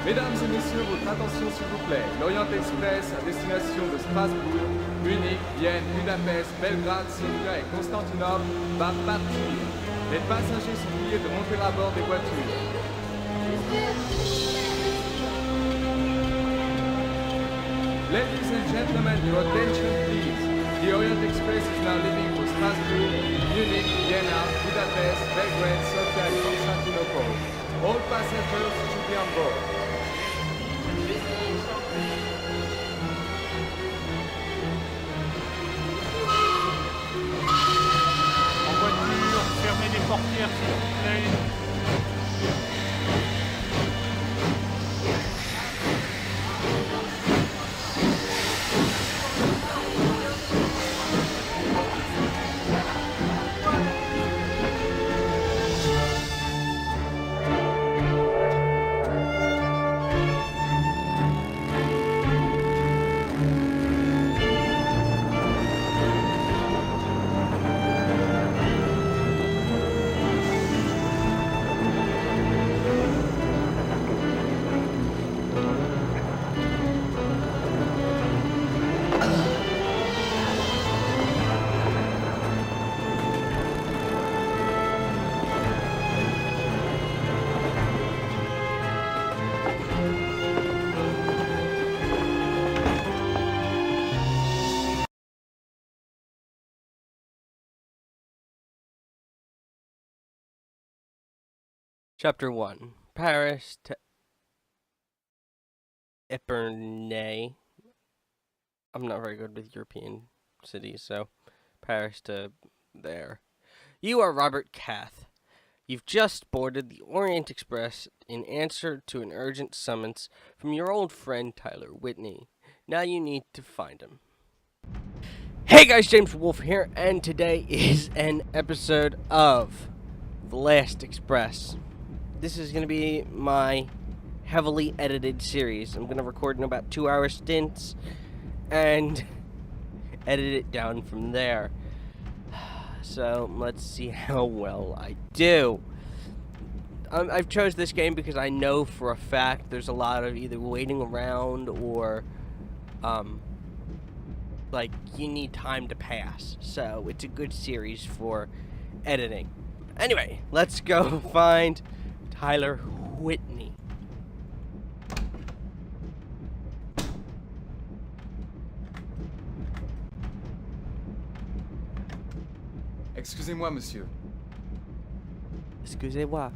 Mesdames et messieurs, votre attention s'il vous plaît. L'Orient Express à destination de Strasbourg, Munich, Vienne, Budapest, Belgrade, Sofia et Constantinople va partir. Les passagers sont priés de monter à bord des voitures. Ladies and gentlemen, your attention please. The Orient Express is now leaving for Strasbourg, Munich, Vienna, Budapest, Belgrade, Sofia and Constantinople. All passengers should be on board. Fermez les portières s'il vous plaît. Chapter 1. Paris to Epernay. I'm not very good with European cities, so Paris to there. You are Robert Cath. You've just boarded the Orient Express in answer to an urgent summons from your old friend Tyler Whitney. Now you need to find him. Hey guys, James Wolf here, and today is an episode of The Last Express. This is going to be my heavily edited series. I'm going to record in about 2-hour stints and edit it down from there. So let's see how well I do. I've chose this game because I know for a fact there's a lot of either waiting around or like you need time to pass. So it's a good series for editing. Anyway, let's go find Tyler Whitney. Excusez-moi, monsieur. Excusez-moi.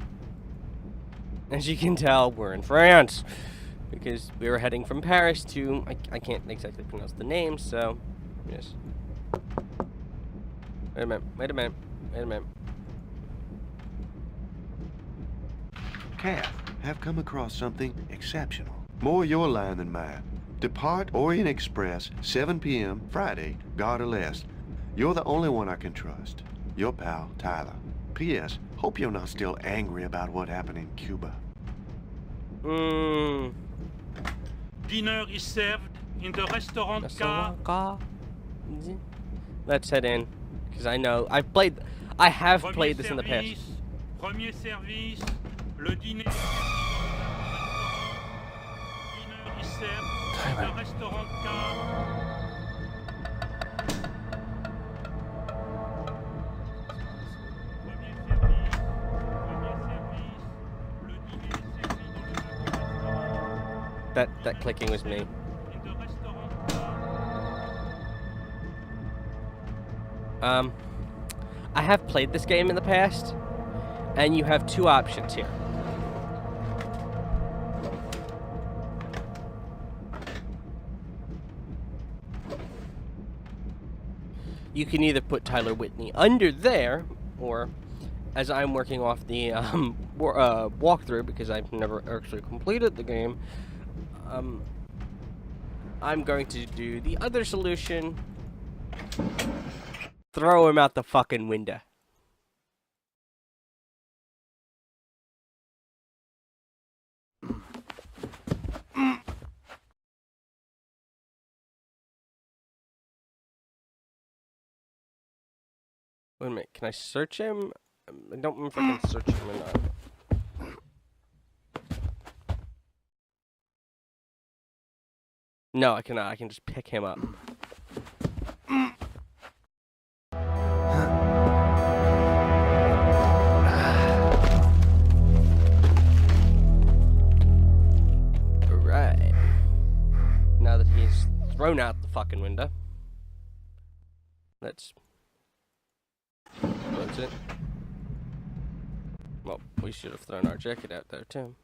As you can tell, we're in France because we were heading from Paris to I can't exactly pronounce the name, so yes. Wait a minute. Cath, have come across something exceptional. More your line than mine. Depart Orient Express, 7 p.m. Friday, Gare l'Est. You're the only one I can trust. Your pal, Tyler. P.S. Hope you're not still angry about what happened in Cuba. Dinner is served in the restaurant car. Let's head in, because I know I have played this in the past. Premier service, le dîner. Dinner is served in the restaurant car. That clicking was me. I have played this game in the past, and you have two options here. You can either put Tyler Whitney under there, or, as I'm working off the walkthrough because I've never actually completed the game, I'm going to do the other solution. Throw him out the fucking window. Wait a minute, can I search him? I don't remember if I can search him or not. No, I cannot. I can just pick him up. Alright. Now that he's thrown out the fucking window, let's close it. Well, we should have thrown our jacket out there too.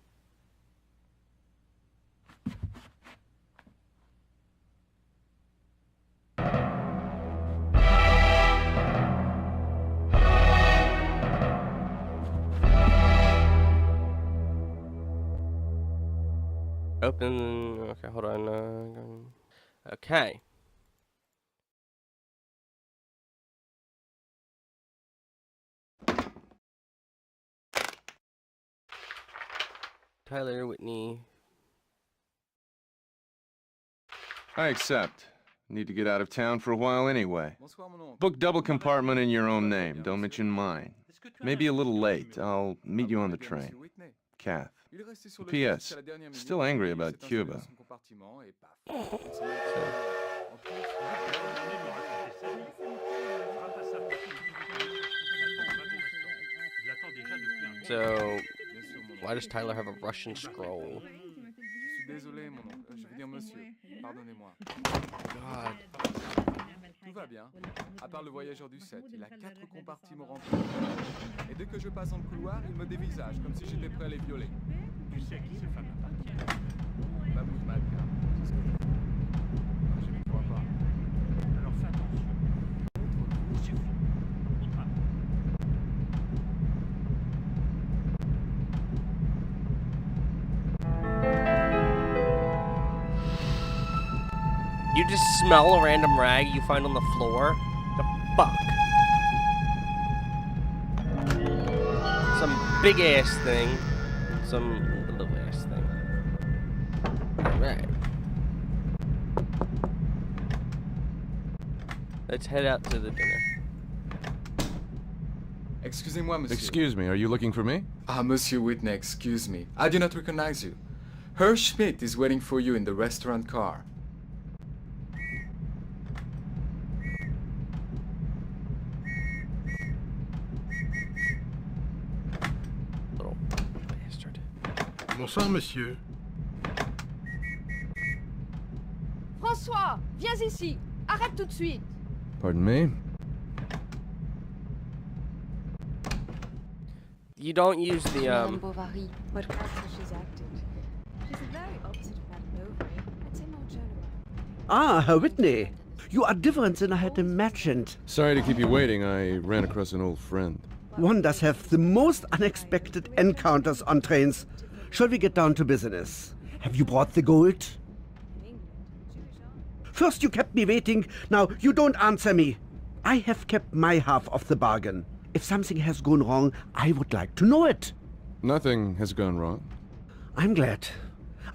Open. Okay, hold on. Okay. Tyler, Whitney. I accept. Need to get out of town for a while anyway. Book double compartment in your own name. Don't mention mine. Maybe a little late. I'll meet you on the train. Kath. P.S. Still angry about Cuba. So, why does Tyler have a Russian scroll? Désolé, mon oncle. Je veux dire monsieur. Pardonnez-moi. God. Tout va bien. À part le voyageur du 7, il a 4 compartiments remplis. Et dès que je passe dans le couloir, il me dévisage, comme si j'étais prêt à les violer. Tu sais à qui ces femmes appartiennent? Mahmoud Malka. C'est ce que je fais. Je n'y crois pas. Alors fais attention. Il suffit. On travaille. You just smell a random rag you find on the floor? The fuck? Some big ass thing. Some little ass thing. Alright. Let's head out to the dinner. Excusez-moi, monsieur. Excuse me, are you looking for me? Ah, Monsieur Whitney, excuse me. I do not recognize you. Herr Schmidt is waiting for you in the restaurant car. Little bastard. Bonsoir, monsieur. François, viens ici. Arrête tout de suite. Pardon me? You don't use the, Madame Bovary, what character she's acted. She's the very opposite of Madame Bovary. I'd say more journal. Ah, Herr Whitney. You are different than I had imagined. Sorry to keep you waiting. I ran across an old friend. One does have the most unexpected encounters on trains. Shall we get down to business? Have you brought the gold? First you kept me waiting, now you don't answer me. I have kept my half of the bargain. If something has gone wrong, I would like to know it. Nothing has gone wrong. I'm glad.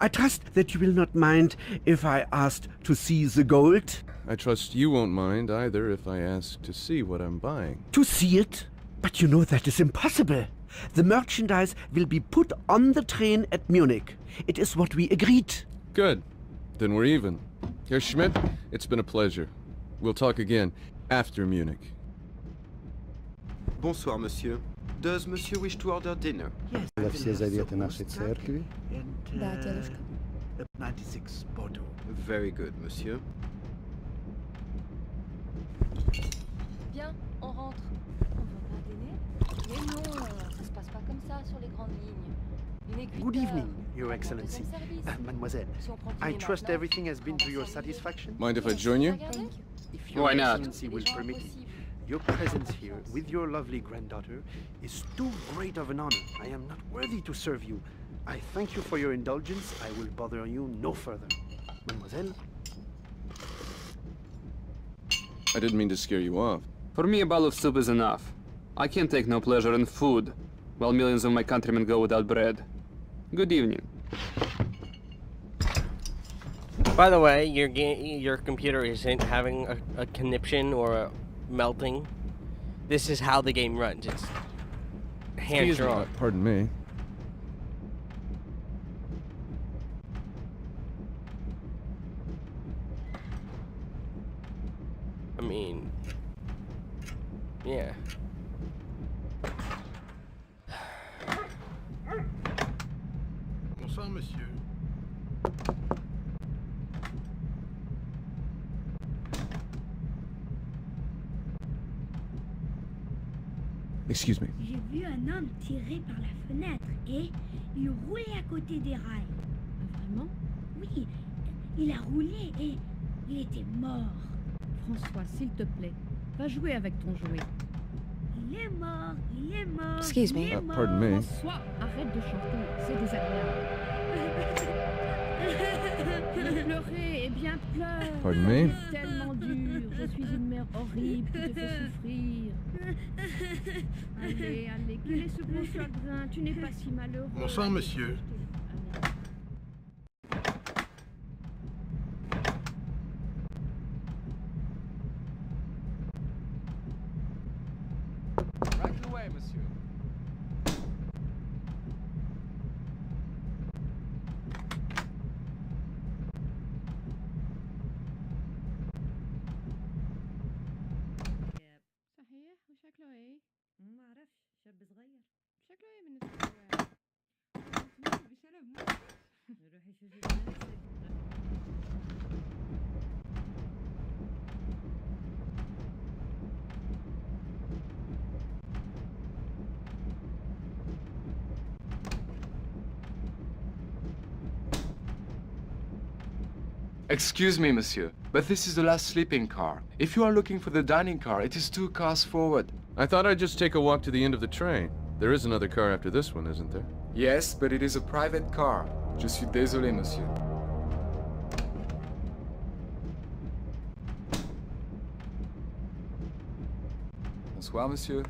I trust that you will not mind if I asked to see the gold. I trust you won't mind either if I ask to see what I'm buying. To see it? But you know that is impossible. The merchandise will be put on the train at Munich. It is what we agreed. Good. Then we're even. Herr Schmidt, it's been a pleasure. We'll talk again after Munich. Bonsoir, monsieur. Does monsieur wish to order dinner? Yes. Все заветы нашей церкви. Да, дедушка. 96 Bordeaux. Very good, monsieur. Viens, on rentre. On va pas dîner? Mais non, ça se passe pas comme ça sur les grandes lignes. Une écuteur, Good evening, Your un grand Excellency. deuxième service. Mademoiselle, Si on prend I dîner trust maintenant, everything has been on to va your servir. satisfaction. Mind if I join you? Regardez. If Your Why not? Excellency will Les gens permit it, impossibles. your presence here with your lovely granddaughter is too great of an honor. I am not worthy to serve you. I thank you for your indulgence. I will bother you no further. Mademoiselle, I didn't mean to scare you off. For me, a bowl of soup is enough. I can't take no pleasure in food, while millions of my countrymen go without bread. Good evening. By the way, your computer isn't having a conniption or a melting. This is how the game runs. It's hand drawn. Pardon me. I mean, yeah. Bonsoir, monsieur. Excuse me. J'ai vu un homme tirer par la fenêtre et il roulait à côté des rails. Vraiment? Oui, il a roulé et il était mort. François, s'il te plaît, va jouer avec ton jouet. Il est mort, il est mort. Excuse me. il est mort. Pardon me. François, arrête de chanter, c'est désagréable. Pleurer, eh bien pleure. Pardon me. C'est tellement dur, je suis une mère horrible qui te fait souffrir. Allez, allez, quel est ce gros chagrin? Tu n'es pas si malheureux. Bonsoir, monsieur. Right away, monsieur. صحيح وشكله ايه؟ ما اعرفش شاب صغير شكله ايه بالنسبه لواحد بشرب روحي شوفي بنفسك Excuse me, monsieur, but this is the last sleeping car. If you are looking for the dining car, it is 2 cars forward. I thought I'd just take a walk to the end of the train. There is another car after this one, isn't there? Yes, but it is a private car. Je suis désolé, monsieur. Bonsoir, monsieur.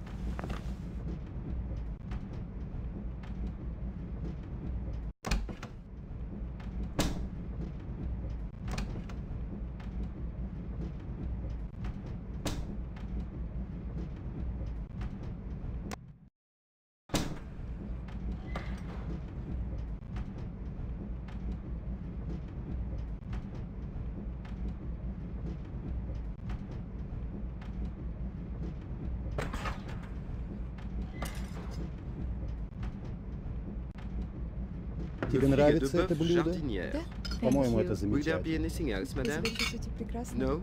Тебе нравится это блюдо? Да? По-моему, это Will there замечательно. be anything else, madame? Что-то прекрасно. No?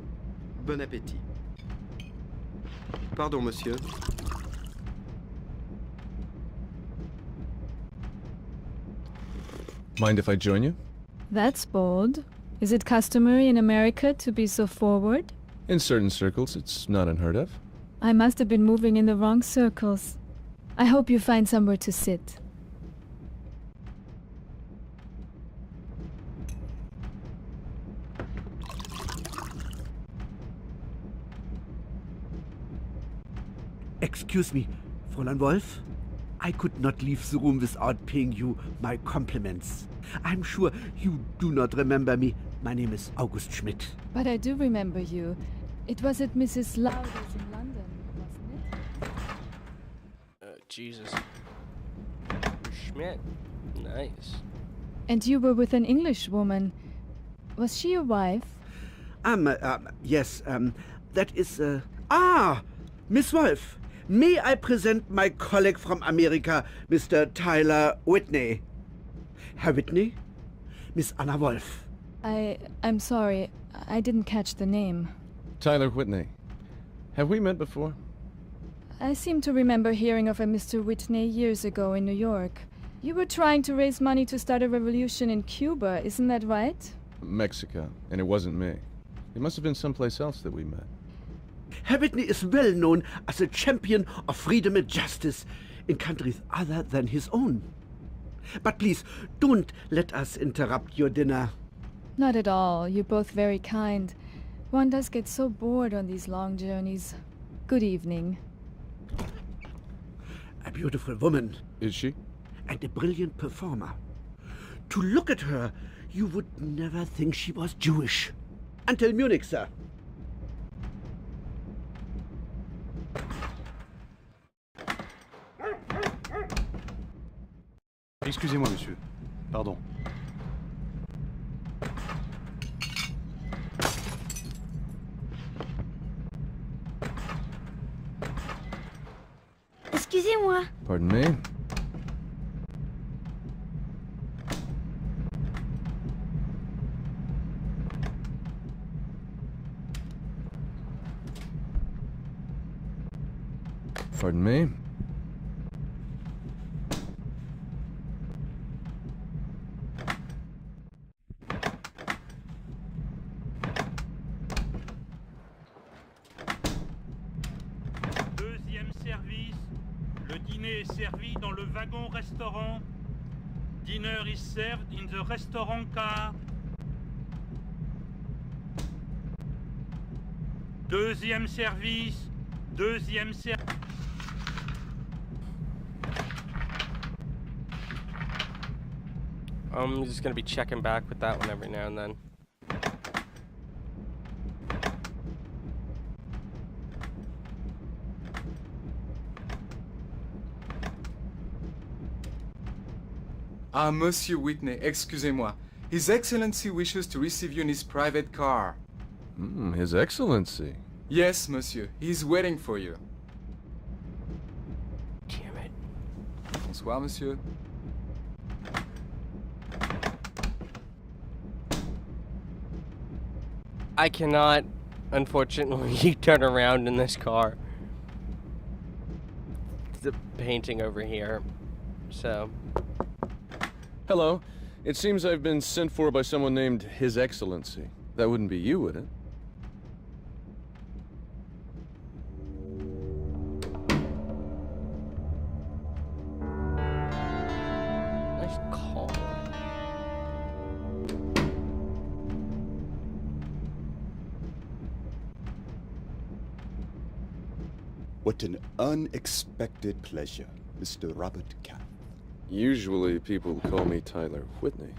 Bon appétit. Pardon, monsieur. Mind if I join you? That's bold. Is it customary in America to be so forward? In certain circles, it's not unheard of. I must have been moving in the wrong circles. I hope you find somewhere to sit. Excuse me, Fräulein Wolf? I could not leave the room without paying you my compliments. I'm sure you do not remember me. My name is August Schmidt. But I do remember you. It was at Mrs. Lauder's in London, wasn't it? Jesus. Schmidt. Nice. And you were with an English woman. Was she your wife? Yes, that is, Miss Wolf. May I present my colleague from America, Mr. Tyler Whitney? Herr Whitney? Miss Anna Wolf. I'm sorry. I didn't catch the name. Tyler Whitney. Have we met before? I seem to remember hearing of a Mr. Whitney years ago in New York. You were trying to raise money to start a revolution in Cuba, isn't that right? Mexico, and it wasn't me. It must have been someplace else that we met. Herr Whitney is well known as a champion of freedom and justice in countries other than his own. But please, don't let us interrupt your dinner. Not at all. You're both very kind. One does get so bored on these long journeys. Good evening. A beautiful woman. Is she? And a brilliant performer. To look at her, you would never think she was Jewish. Until Munich, sir. Excusez-moi, monsieur. Pardon. Excusez-moi. Pardon me? Pardon me? Deuxième service. Le dîner est servi dans le wagon-restaurant. Dinner is served in the restaurant car. Deuxième service. Deuxième service. I'm just gonna be checking back with that one every now and then. Ah, Monsieur Whitney, excusez-moi. His Excellency wishes to receive you in his private car. His Excellency. Yes, Monsieur. He's waiting for you. Damn it. Bonsoir, Monsieur. I cannot, unfortunately, turn around in this car. The painting over here. So. Hello. It seems I've been sent for by someone named His Excellency. That wouldn't be you, would it? Nice call. What an unexpected pleasure, Mr. Robert Cath. Usually people call me Tyler Whitney.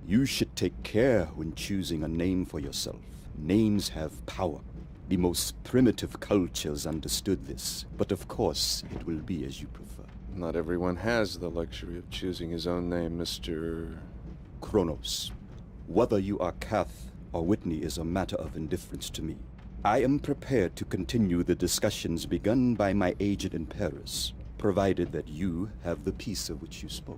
You should take care when choosing a name for yourself. Names have power. The most primitive cultures understood this, but of course it will be as you prefer. Not everyone has the luxury of choosing his own name, Mr. Kronos. Whether you are Cath or Whitney is a matter of indifference to me. I am prepared to continue the discussions begun by my agent in Paris, provided that you have the peace of which you spoke.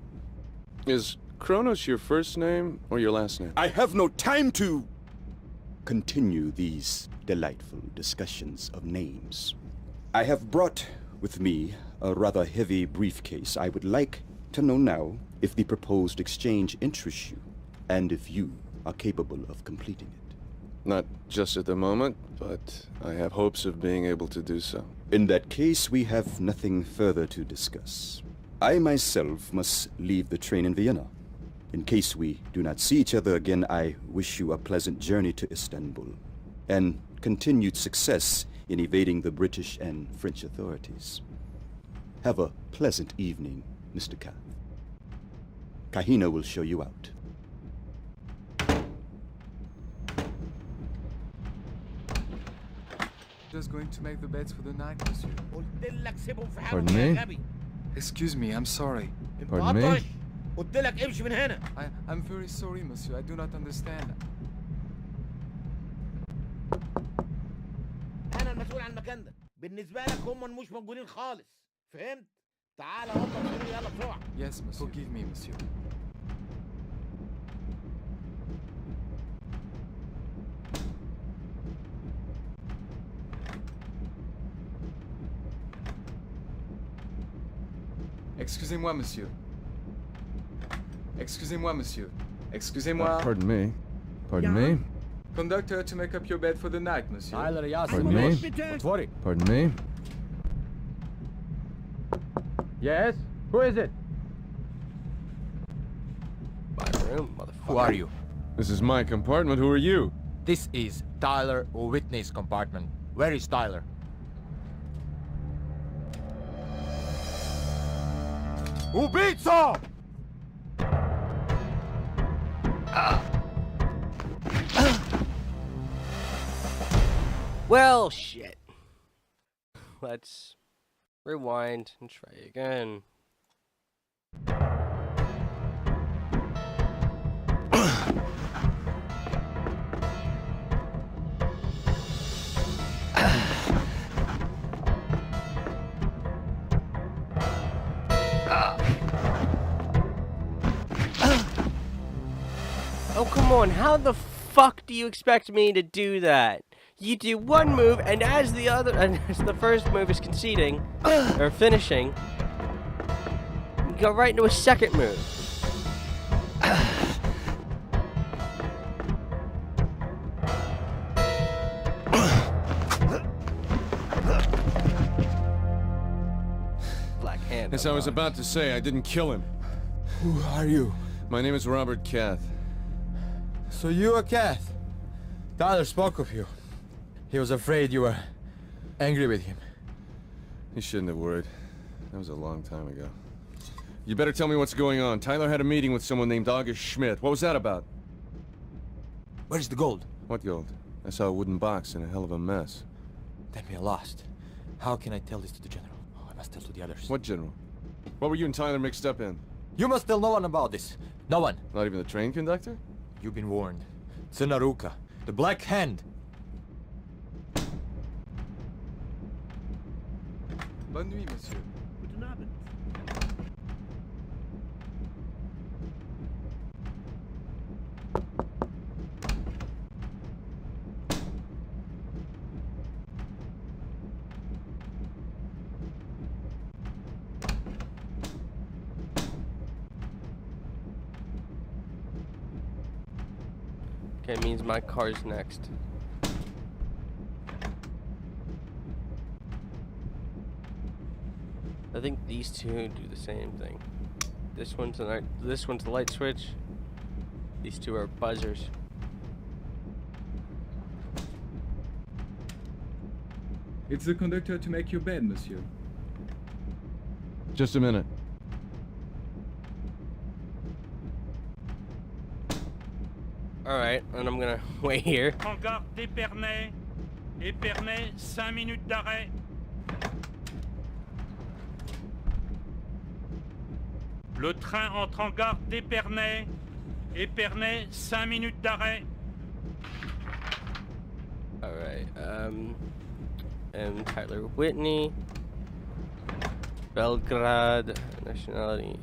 Is Kronos your first name or your last name? I have no time to continue these delightful discussions of names. I have brought with me a rather heavy briefcase. I would like to know now if the proposed exchange interests you, and if you are capable of completing it. Not just at the moment, but I have hopes of being able to do so. In that case, we have nothing further to discuss. I myself must leave the train in Vienna. In case we do not see each other again, I wish you a pleasant journey to Istanbul, and continued success in evading the British and French authorities. Have a pleasant evening, Mr. Cath. Kahina will show you out. Just going to make the beds for the night, Monsieur. Pardon me? Excuse me, I'm sorry. Pardon me? I'm very sorry, Monsieur. I do not understand. أنا المسؤول عن المكان ده. بالنسبة لك هم مش موجودين خالص. فهمت؟ تعال هم مسؤولين يلا بسرعة. Yes, Monsieur. Forgive me, Monsieur. Excusez-moi, Monsieur. Excusez-moi, Monsieur. Excusez-moi. Pardon me? Pardon me? Conductor, to make up your bed for the night, Monsieur. Pardon me? Pardon me? Yes? Who is it? My room, motherfucker. Who are you? This is my compartment. Who are you? This is Tyler Whitney's compartment. Where is Tyler? Убийца! Well, shit. Let's rewind and try again. Oh, come on. How the fuck do you expect me to do that? You do one move, and as the first move is conceding, or finishing, you go right into a second move. Black hand. As I was about to say, I didn't kill him. Who are you? My name is Robert Cath. So you are Cath. Tyler spoke of you. He was afraid you were angry with him. He shouldn't have worried. That was a long time ago. You better tell me what's going on. Tyler had a meeting with someone named August Schmidt. What was that about? Where's the gold? What gold? I saw a wooden box in a hell of a mess. Then we are lost. How can I tell this to the general? Oh, I must tell to the others. What general? What were you and Tyler mixed up in? You must tell no one about this. No one. Not even the train conductor? You've been warned. Tsunaruka, the Black Hand. Bonne nuit, monsieur. Guten Abend. Okay, means my car's next. I think these two do the same thing. This one's the light switch. These two are buzzers. It's the conductor to make your bed, monsieur. Just a minute. Alright, and I'm gonna wait here. En garde d'Épernay. Épernay, 5 minutes d'arrêt. Le train entre en gare d'Épernay. Épernay, 5 minutes d'arrêt. Alright, and Tyler Whitney. Belgrade, nationality.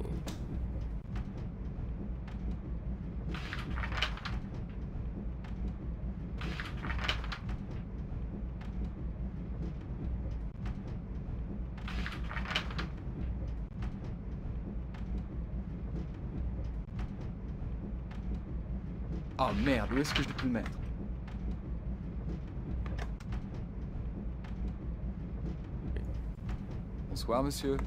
Oh merde, où est-ce que je peux le mettre? Bonsoir, monsieur.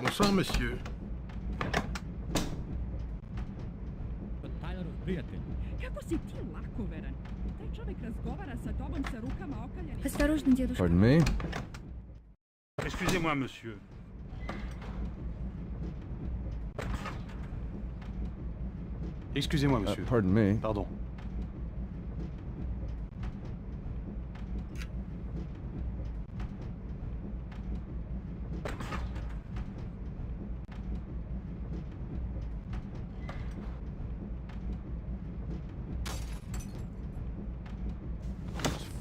Bonsoir, monsieur. Tyler, prijatelj, kako si ti lakoveran? Taj čovjek razgovara sa tobom sa rukama okaljanim. Осторожно, дедушка. Pardon me? Excusez-moi, monsieur. Excusez-moi, monsieur. Pardon me? Pardon.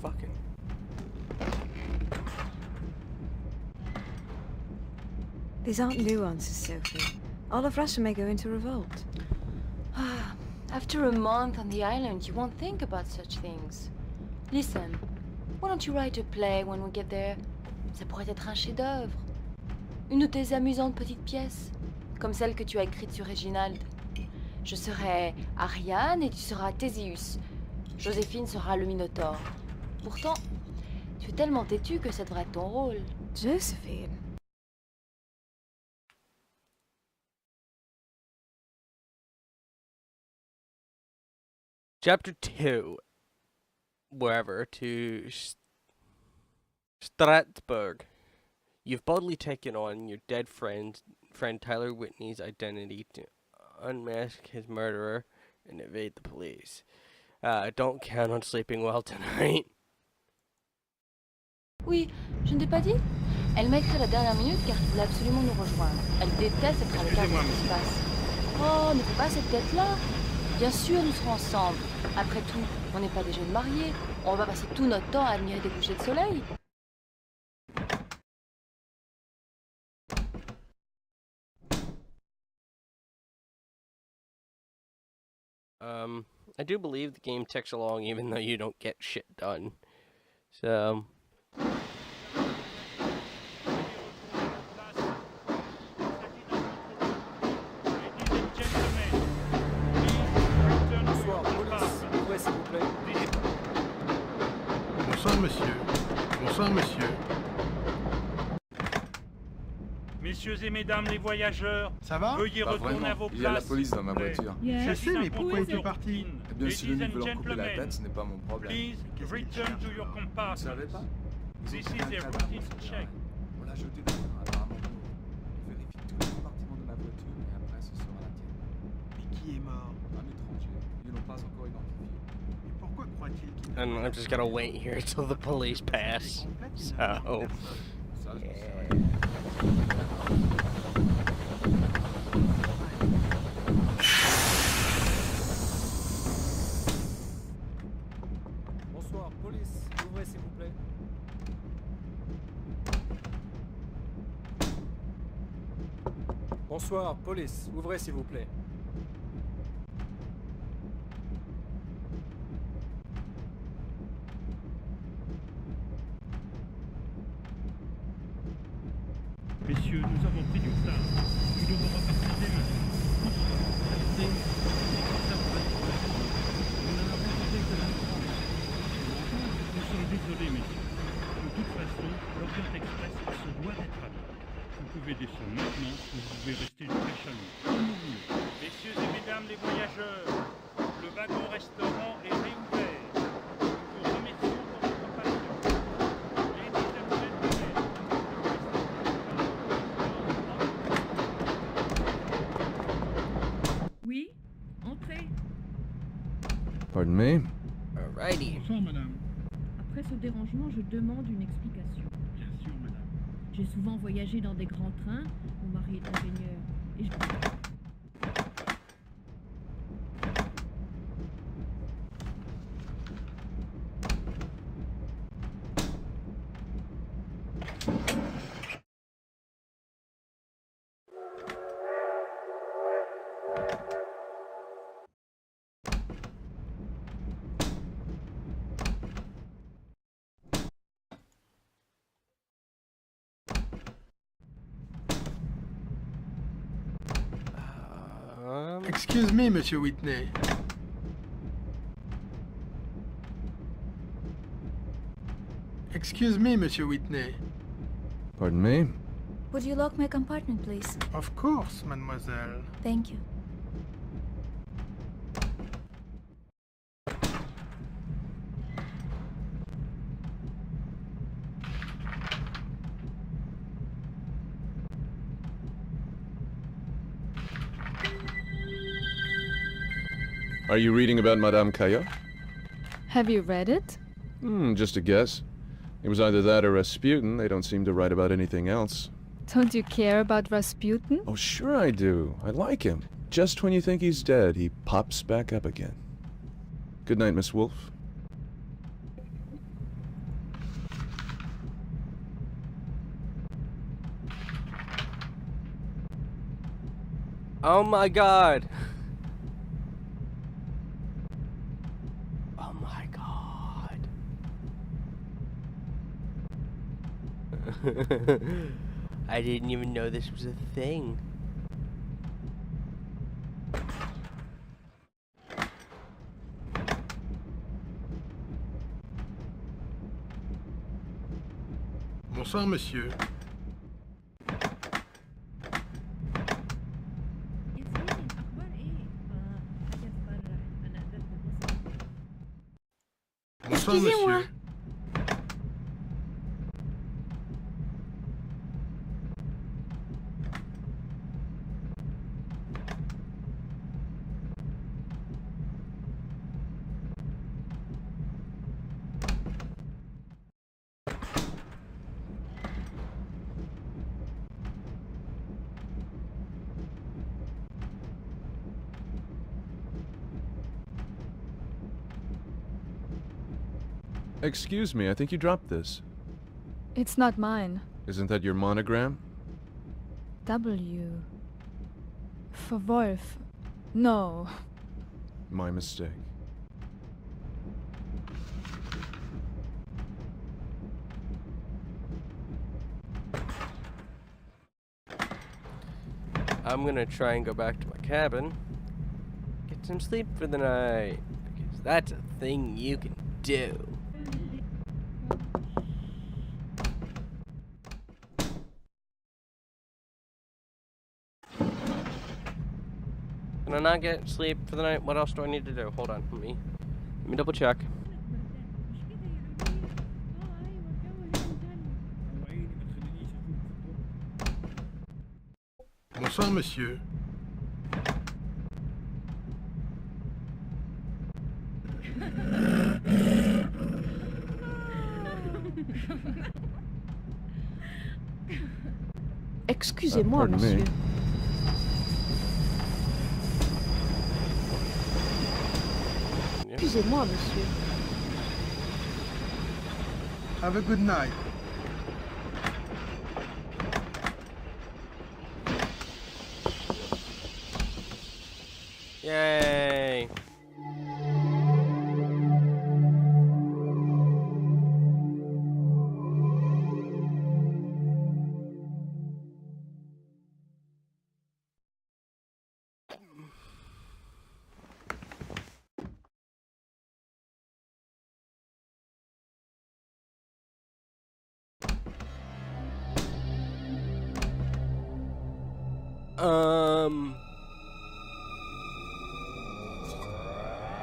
Fucking. These aren't new answers, Sophie. All of Russia may go into revolt. After a month on the island, you won't think about such things. Listen, why don't you write a play when we get there? Ça pourrait être un chef-d'œuvre. Une de tes amusantes petites pièces, comme celle que tu as écrite sur Réginald. Je serai Ariane et tu seras Théséus. Joséphine sera le Minotaure. Pourtant, tu es tellement têtu que ça devrait être ton rôle. Josephine? Chapter 2. Wherever to Strasbourg. You've boldly taken on your dead friend Tyler Whitney's identity to unmask his murderer and evade the police. Don't count on sleeping well tonight. Oui, je ne t'ai pas dit. Elle m'a écrit à la dernière minute car elle voulait absolument nous rejoindre. Elle déteste être à l'écart de ce qui se passe. Oh, ne fais pas cette tête-là. Bien sûr, nous serons ensemble. Après tout, on n'est pas des jeunes mariés. On va passer tout notre temps à admirer des couchers de soleil. I do believe the game ticks along even though you don't get shit done. So... Bonsoir, monsieur. Bonsoir, monsieur. Messieurs et mesdames les voyageurs, Ça va? veuillez retourner à vos places. Il y a la police dans ma voiture. Je sais, mais pourquoi es-tu parti? Eh bien, si le veut leur couper la tête, ce n'est pas mon problème. Please return to your Vous compartment. savez pas? This is a routine check. On l'a jeté dans un apparemment mort. On vérifie tous les compartiments de ma voiture et après ce sera la tienne. Mais qui est mort? Un étranger. Ils ne l'ont pas encore identifié. Et pourquoi croit-il qu'il And I'm just gonna wait here till the police pass. So... Ça, je ne sais rien. Bonsoir, police, ouvrez s'il vous plaît. Bonsoir, police, ouvrez s'il vous plaît. Messieurs, nous avons pris du retard. Nous devons repartir dès maintenant. Restez. Nous n'en avons rencontré que l'instant. Nous sommes désolés, messieurs. De toute façon, l'Orient Express se doit d'être à l'heure. Vous pouvez descendre maintenant ou vous pouvez rester jusqu'à Chalon. Comme vous voulez. Messieurs et mesdames les voyageurs, le wagon-restaurant est réouvert. Nous vous remercions pour votre patience. Ladies and gentlemen, Oui, entrez. Pardon me? Alrighty. Bonsoir, madame. Après ce dérangement, je demande une explication. Bien sûr, madame. J'ai souvent voyagé dans des grands trains. Mon mari est ingénieur. Et je... Excuse me, Monsieur Whitney. Excuse me, Monsieur Whitney. Pardon me? Would you lock my compartment, please? Of course, mademoiselle. Thank you. Are you reading about Madame Caillot? Have you read it? Just a guess. It was either that or Rasputin. They don't seem to write about anything else. Don't you care about Rasputin? Oh, sure I do. I like him. Just when you think he's dead, he pops back up again. Good night, Miss Wolfe. Oh my god. Oh my god. I didn't even know this was a thing. Bonsoir, monsieur. ياسمين اخبار ايه؟ حاجه تفرح، انا قدرت اوصل. Bonsoir, monsieur. Excuse me, I think you dropped this. It's not mine. Isn't that your monogram? W. For Wolf. No. My mistake. I'm gonna try and go back to my cabin. Get some sleep for the night. Because that's a thing you can do. Can I not get sleep for the night? What else do I need to do? Hold on, let me double check. Bonsoir, monsieur. Excusez-moi, Pardon me. monsieur. Excusez-moi, monsieur. Have a good night. Yay!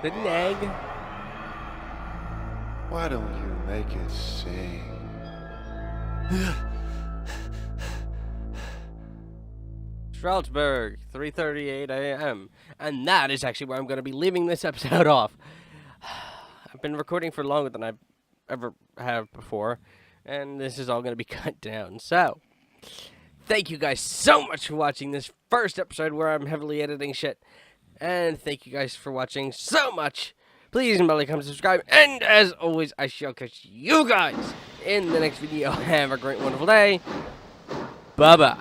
The nag. Why don't you make it sing? Strasbourg, 3:38 a.m. And that is actually where I'm going to be leaving this episode off. I've been recording for longer than I ever have before, and this is all going to be cut down. So, thank you guys so much for watching this first episode where I'm heavily editing shit. And thank you guys for watching so much. Please remember to comment, subscribe, and as always, I shall catch you guys in the next video. Have a great, wonderful day. Bye-bye.